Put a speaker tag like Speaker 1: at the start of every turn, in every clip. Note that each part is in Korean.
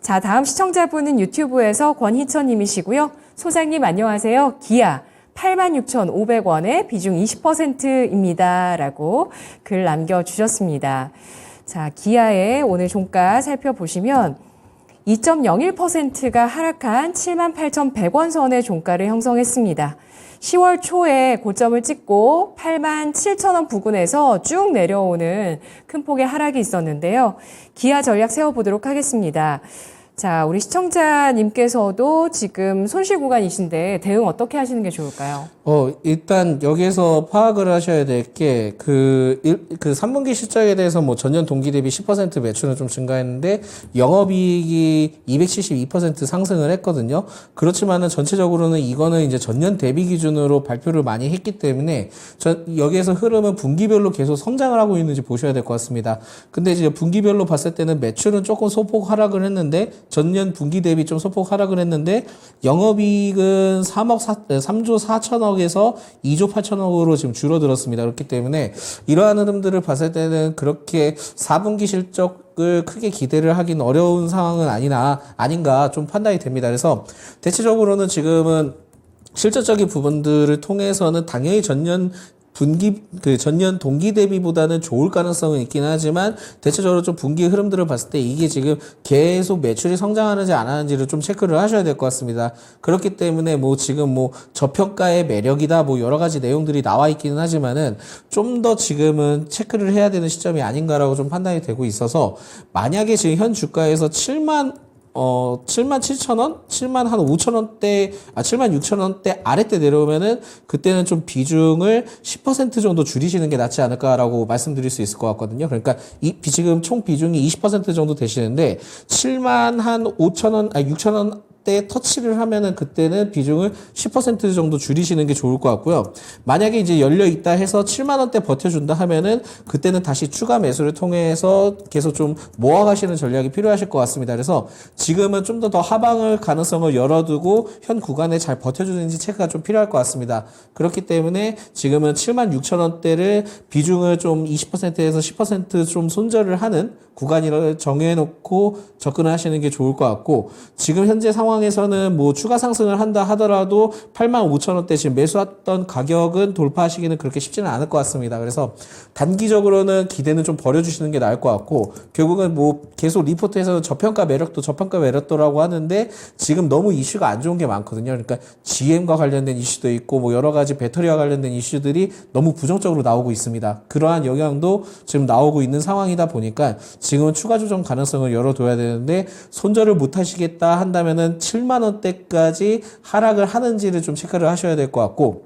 Speaker 1: 자, 다음 시청자분은 유튜브에서 권희천님이시고요. 소장님 안녕하세요. 기아 86,500원에 비중 20%입니다. 라고 글 남겨주셨습니다. 자, 기아의 오늘 종가 살펴보시면 2.01%가 하락한 78,100원 선의 종가를 형성했습니다. 10월 초에 고점을 찍고 87,000원 부근에서 쭉 내려오는 큰 폭의 하락이 있었는데요. 기아 전략 세워보도록 하겠습니다. 자, 우리 시청자님께서도 지금 손실 구간이신데 대응 어떻게 하시는 게 좋을까요?
Speaker 2: 일단 여기에서 파악을 하셔야 될 게 그 3분기 실적에 대해서 뭐 전년 동기 대비 10% 매출은 좀 증가했는데 영업이익이 272% 상승을 했거든요. 그렇지만은 전체적으로는 이거는 이제 전년 대비 기준으로 발표를 많이 했기 때문에 여기에서 흐름은 분기별로 계속 성장을 하고 있는지 보셔야 될 것 같습니다. 근데 이제 분기별로 봤을 때는 매출은 조금 소폭 하락을 했는데 전년 분기 대비 좀 소폭 하락을 했는데 영업이익은 3조 4천억에서 2조 8천억으로 지금 줄어들었습니다. 그렇기 때문에 이러한 흐름들을 봤을 때는 그렇게 4분기 실적을 크게 기대를 하긴 어려운 상황은 아닌가 좀 판단이 됩니다. 그래서 대체적으로는 지금은 실질적인 부분들을 통해서는 당연히 전년 동기 대비보다는 좋을 가능성은 있긴 하지만, 대체적으로 좀 분기 흐름들을 봤을 때 이게 지금 계속 매출이 성장하는지 안 하는지를 좀 체크를 하셔야 될 것 같습니다. 그렇기 때문에 지금 저평가의 매력이다 여러 가지 내용들이 나와 있기는 하지만은 좀 더 지금은 체크를 해야 되는 시점이 아닌가라고 좀 판단이 되고 있어서, 만약에 지금 현 주가에서 77,000원? 75,000원대, 76,000원대 아래때 내려오면은 그때는 좀 비중을 10% 정도 줄이시는 게 낫지 않을까라고 말씀드릴 수 있을 것 같거든요. 그러니까 지금 총 비중이 20% 정도 되시는데 6,000원 때 터치를 하면은 그때는 비중을 10% 정도 줄이시는 게 좋을 것 같고요. 만약에 이제 열려 있다 해서 7만 원대 버텨준다 하면은 그때는 다시 추가 매수를 통해서 계속 좀 모아가시는 전략이 필요하실 것 같습니다. 그래서 지금은 좀 더 하방을 가능성을 열어두고 현 구간에 잘 버텨주는지 체크가 좀 필요할 것 같습니다. 그렇기 때문에 지금은 76,000원대를 비중을 좀 20%에서 10% 좀 손절을 하는 구간을 정해놓고 접근을 하시는 게 좋을 것 같고, 지금 현재 상황에서는 추가 상승을 한다 하더라도 85,000원대 지금 매수했던 가격은 돌파하시기는 그렇게 쉽지는 않을 것 같습니다. 그래서 단기적으로는 기대는 좀 버려주시는 게 나을 것 같고, 결국은 계속 리포트에서는 저평가 매력도라고 하는데 지금 너무 이슈가 안 좋은 게 많거든요. 그러니까 GM과 관련된 이슈도 있고 여러 가지 배터리와 관련된 이슈들이 너무 부정적으로 나오고 있습니다. 그러한 영향도 지금 나오고 있는 상황이다 보니까 지금은 추가 조정 가능성을 열어둬야 되는데, 손절을 못 하시겠다 한다면은 7만 원대까지 하락을 하는지를 좀 체크를 하셔야 될 것 같고,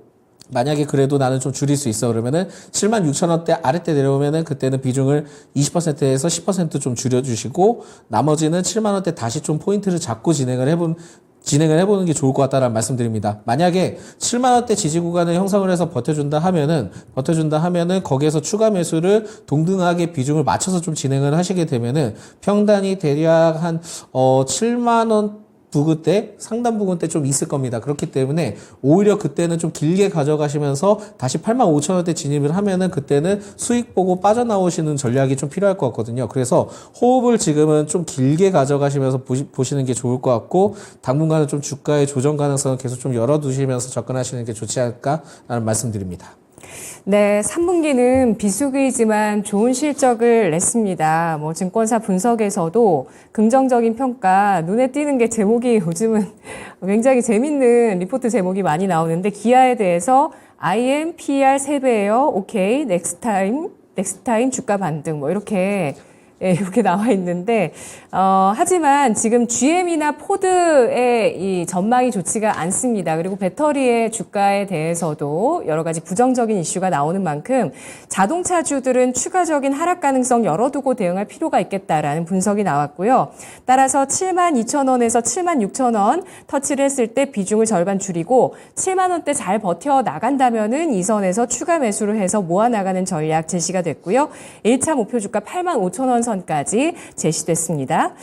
Speaker 2: 만약에 그래도 나는 좀 줄일 수 있어 그러면은 76,000원대 아래때 내려오면은 그때는 비중을 20%에서 10% 좀 줄여주시고, 나머지는 7만 원대 다시 좀 포인트를 잡고 진행을 해보는 게 좋을 것 같다라는 말씀드립니다. 만약에 7만원대 지지 구간을 형성을 해서 버텨준다 하면은 거기에서 추가 매수를 동등하게 비중을 맞춰서 좀 진행을 하시게 되면은 평단이 대략 한 7만원 부근대, 상단 부근대 좀 있을 겁니다. 그렇기 때문에 오히려 그때는 좀 길게 가져가시면서 다시 85,000원대 진입을 하면은 그때는 수익 보고 빠져나오시는 전략이 좀 필요할 것 같거든요. 그래서 호흡을 지금은 좀 길게 가져가시면서 보시는 게 좋을 것 같고, 당분간은 좀 주가의 조정 가능성을 계속 좀 열어두시면서 접근하시는 게 좋지 않을까라는 말씀드립니다.
Speaker 1: 네, 3분기는 비수기이지만 좋은 실적을 냈습니다. 증권사 분석에서도 긍정적인 평가, 눈에 띄는 게 제목이 요즘은 굉장히 재밌는 리포트 제목이 많이 나오는데, 기아에 대해서 IM, PER 3배예요. 오케이, 넥스타임 주가 반등 이렇게 나와 있는데, 하지만 지금 GM이나 포드의 이 전망이 좋지가 않습니다. 그리고 배터리의 주가에 대해서도 여러 가지 부정적인 이슈가 나오는 만큼 자동차주들은 추가적인 하락 가능성 열어두고 대응할 필요가 있겠다라는 분석이 나왔고요. 따라서 72,000원에서 76,000원 터치를 했을 때 비중을 절반 줄이고 7만 원대 잘 버텨 나간다면은 이 선에서 추가 매수를 해서 모아나가는 전략 제시가 됐고요. 1차 목표 주가 85,000원 선까지 제시됐습니다.